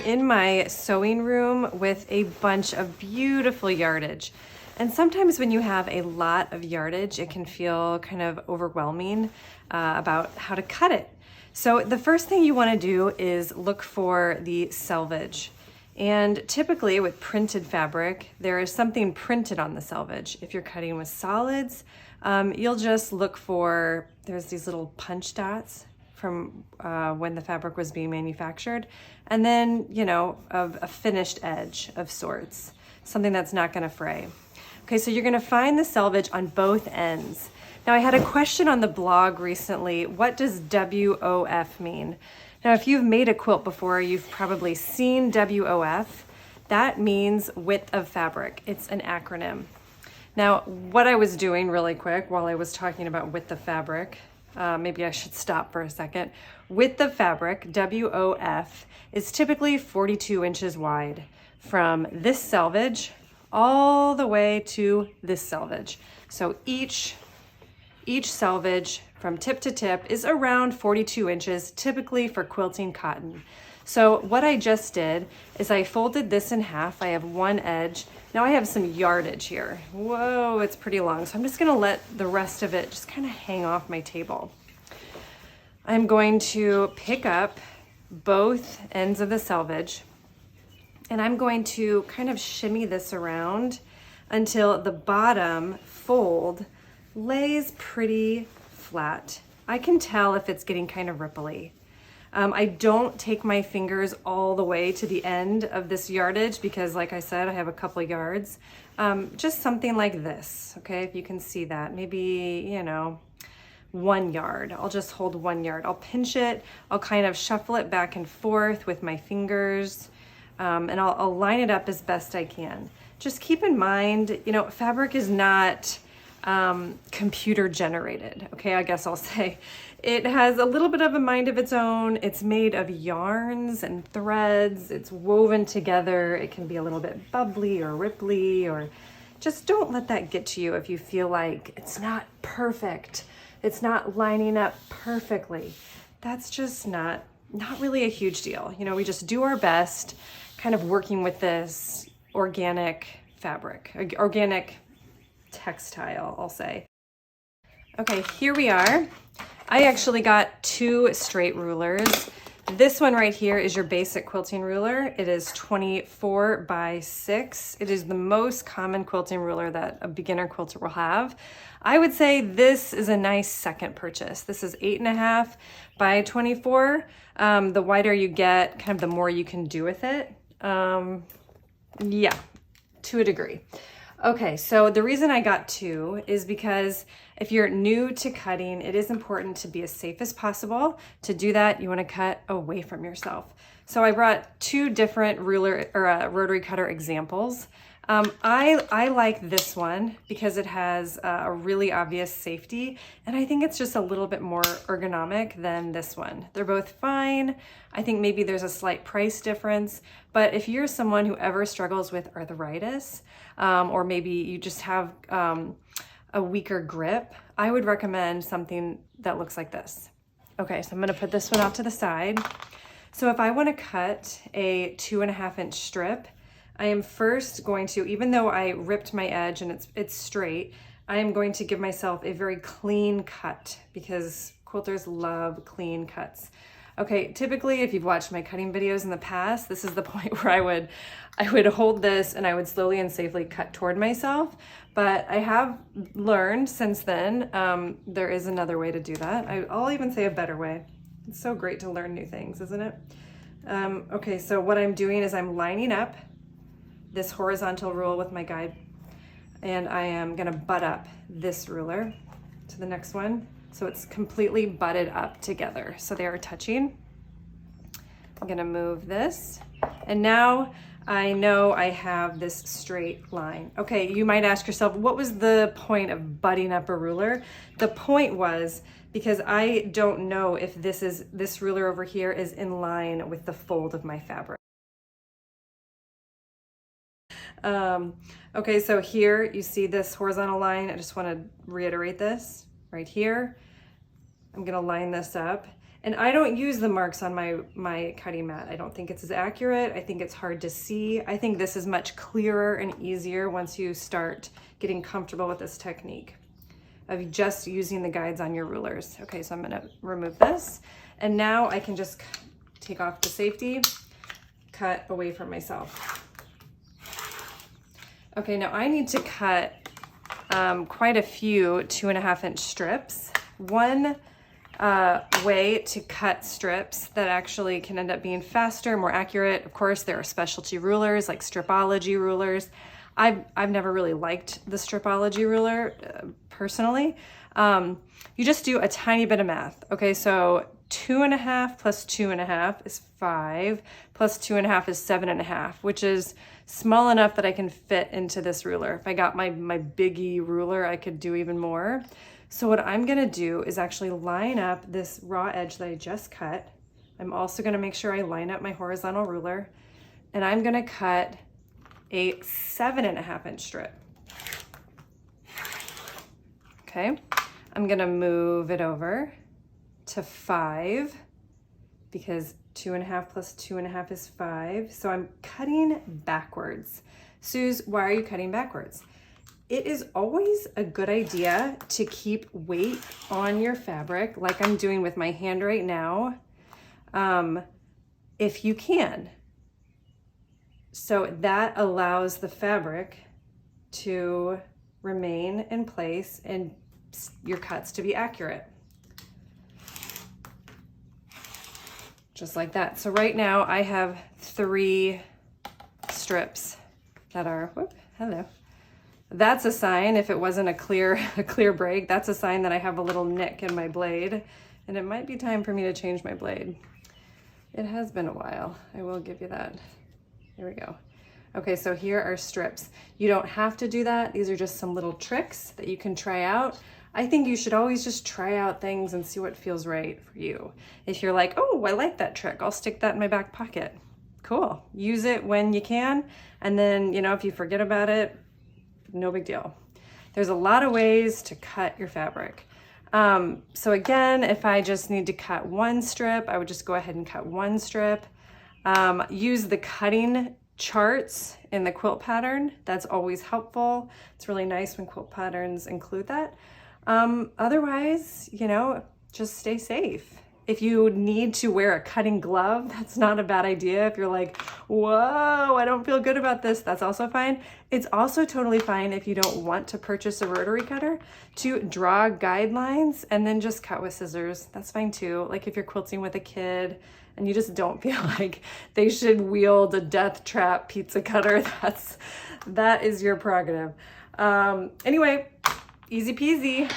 in my sewing room with a bunch of beautiful yardage. And sometimes when you have a lot of yardage, it can feel kind of overwhelming about how to cut it. So the first thing you want to do is look for the selvage. And typically with printed fabric, there is something printed on the selvage. If you're cutting with solids, you'll just look for, there's these little punch dots from when the fabric was being manufactured. And then, you know, a finished edge of sorts, something that's not gonna fray. Okay, so you're gonna find the selvage on both ends. Now I had a question on the blog recently, what does WOF mean? Now if you've made a quilt before, you've probably seen WOF. That means width of fabric, it's an acronym. Now what I was doing really quick while I was talking about width of fabric, maybe I should stop for a second. Width of fabric, WOF, is typically 42 inches wide from this selvage all the way to this selvage. So each selvage from tip to tip is around 42 inches, typically for quilting cotton. So what I just did is I folded this in half. I have one edge. Now I have some yardage here. Whoa, it's pretty long. So I'm just gonna let the rest of it just kind of hang off my table. I'm going to pick up both ends of the selvage and I'm going to kind of shimmy this around until the bottom fold lays pretty flat. I can tell if it's getting kind of ripply. I don't take my fingers all the way to the end of this yardage because like I said, I have a couple yards. Just something like this, okay? If you can see that, maybe, you know, 1 yard. I'll just hold 1 yard. I'll pinch it. I'll kind of shuffle it back and forth with my fingers. And I'll line it up as best I can. Just keep in mind, you know, fabric is not computer generated. Okay, I guess I'll say it has a little bit of a mind of its own. It's made of yarns and threads. It's woven together. It can be a little bit bubbly or ripply, or just don't let that get to you if you feel like it's not perfect. It's not lining up perfectly. That's just not really a huge deal. You know, we just do our best kind of working with this organic fabric, organic textile, I'll say. Okay, here we are. I actually got 2 straight rulers. This one right here is your basic quilting ruler. It is 24 by 6. It is the most common quilting ruler that a beginner quilter will have. I would say this is a nice second purchase. This is 8.5 by 24. The wider you get, kind of the more you can do with it. Yeah, to a degree. Okay, so the reason I got 2 is because if you're new to cutting, it is important to be as safe as possible. To do that, you want to cut away from yourself. So I brought 2 different ruler or rotary cutter examples. I like this one because it has a really obvious safety, and I think it's just a little bit more ergonomic than this one. They're both fine. I think maybe there's a slight price difference, but if you're someone who ever struggles with arthritis, or maybe you just have a weaker grip, I would recommend something that looks like this. Okay, so I'm gonna put this one off to the side. So if I wanna cut a 2.5 inch strip, I am first going to, even though I ripped my edge and it's straight, I am going to give myself a very clean cut because quilters love clean cuts. Okay, typically if you've watched my cutting videos in the past, this is the point where I would hold this and I would slowly and safely cut toward myself. But I have learned since then, there is another way to do that. I'll even say a better way. It's so great to learn new things, isn't it? Okay, so what I'm doing is I'm lining up this horizontal rule with my guide, and I am gonna butt up this ruler to the next one. So it's completely butted up together. So they are touching. I'm gonna move this. And now I know I have this straight line. Okay, you might ask yourself, what was the point of butting up a ruler? The point was because I don't know if this ruler over here is in line with the fold of my fabric. Okay, so here you see this horizontal line. I just want to reiterate this right here. I'm going to line this up. And I don't use the marks on my cutting mat. I don't think it's as accurate. I think it's hard to see. I think this is much clearer and easier once you start getting comfortable with this technique of just using the guides on your rulers. Okay, so I'm gonna remove this. And now I can just take off the safety, cut away from myself. Okay, now I need to cut quite a few 2.5 inch strips. One way to cut strips that actually can end up being faster, more accurate. Of course, there are specialty rulers like Stripology rulers. I've never really liked the Stripology ruler personally. You just do a tiny bit of math. Okay, so 2.5 plus 2.5 is 5, plus 2.5 is 7.5, which is small enough that I can fit into this ruler. If I got my biggie ruler, I could do even more. So what I'm gonna do is actually line up this raw edge that I just cut. I'm also gonna make sure I line up my horizontal ruler, and I'm gonna cut a 7.5 inch strip. Okay, I'm gonna move it over to 5 because 2.5 plus 2.5 is 5. So I'm cutting backwards. Suze, why are you cutting backwards? It is always a good idea to keep weight on your fabric, like I'm doing with my hand right now, if you can. So that allows the fabric to remain in place and your cuts to be accurate. Just like that. So right now I have 3 strips that are, whoop, hello. That's a sign, if it wasn't a clear break, that's a sign that I have a little nick in my blade, and it might be time for me to change my blade. It has been a while, I will give you that. Here we go. Okay, so here are strips. You don't have to do that. These are just some little tricks that you can try out. I think you should always just try out things and see what feels right for you. If you're like, oh, I like that trick, I'll stick that in my back pocket. Cool, use it when you can, and then, you know, if you forget about it, no big deal. There's a lot of ways to cut your fabric. So again, if I just need to cut 1 strip, I would just go ahead and cut 1 strip. Use the cutting charts in the quilt pattern. That's always helpful. It's really nice when quilt patterns include that. Otherwise, you know, just stay safe. If you need to wear a cutting glove, that's not a bad idea. If you're like, whoa, I don't feel good about this, that's also fine. It's also totally fine if you don't want to purchase a rotary cutter to draw guidelines and then just cut with scissors. That's fine too. Like if you're quilting with a kid and you just don't feel like they should wield a death trap pizza cutter, that is your prerogative. Anyway, easy peasy.